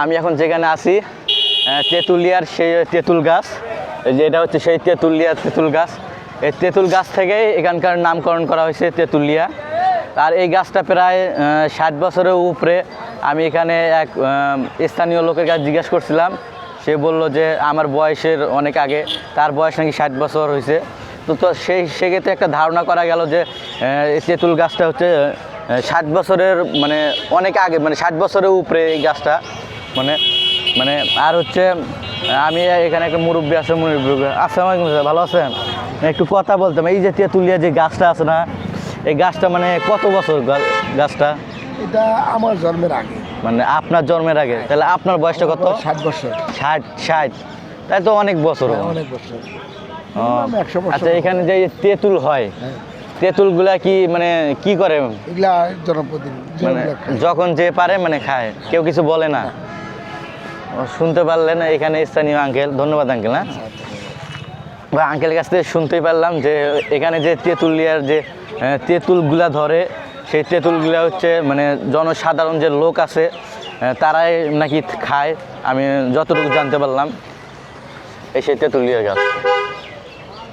আমি এখন যেখানে আছি তেঁতুলিয়ার সেই তেঁতুল গাছ, এই যে এটা হচ্ছে সেই তেঁতুলিয়ার তেঁতুল গাছ। এই তেঁতুল গাছ থেকেই এখানকার নামকরণ করা হয়েছে তেঁতুলিয়া। আর এই গাছটা প্রায় 60 বছরের উপরে। আমি এখানে এক স্থানীয় লোকের কাছে জিজ্ঞেস করছিলাম, সে বলল যে আমার বয়সের অনেক আগে, তার বয়স নাকি 60 বছর হয়েছে। তো সেক্ষেত্রে একটা ধারণা করা গেল যে এই তেঁতুল গাছটা হচ্ছে 60 বছরের মানে অনেক আগে, মানে 60 বছরের উপরে এই গাছটা। মানে মানে আর হচ্ছে আমি এখানে একটা মুরব্বী আছে, আসসালামু আলাইকুম স্যার, ভালো আছেন? একটু কথা বলতাম, এই যে তেঁতুলিয়া যে গাছটা আছে না, এই গাছটা মানে কত বছর গাছটা? এটা আমার জন্মের আগে। মানে আপনার জন্মের আগে? তাহলে আপনার বয়সটা কত? 60 বছর। 60 তাই তো অনেক বছর। অনেক বছর। আচ্ছা, এখানে যে তেঁতুল হয়, তেঁতুলগুলা কি মানে কি করে? এগুলা জনপ্রতিনিধি মানে যখন যে পারে মানে খায়, কেউ কিছু বলে না? শুনতে পারলেন এখানে স্থানীয় আঙ্কেল, ধন্যবাদ আঙ্কেল। হ্যাঁ বা আঙ্কেলের কাছ থেকে শুনতেই পারলাম যে এখানে যে তেঁতুলিয়ার যে তেঁতুলগুলা ধরে, সেই তেঁতুলগুলা হচ্ছে মানে জনসাধারণ যে লোক আছে তারাই নাকি খায়, আমি যতটুকু জানতে পারলাম। এই সেই তেঁতুলিয়া গাছ।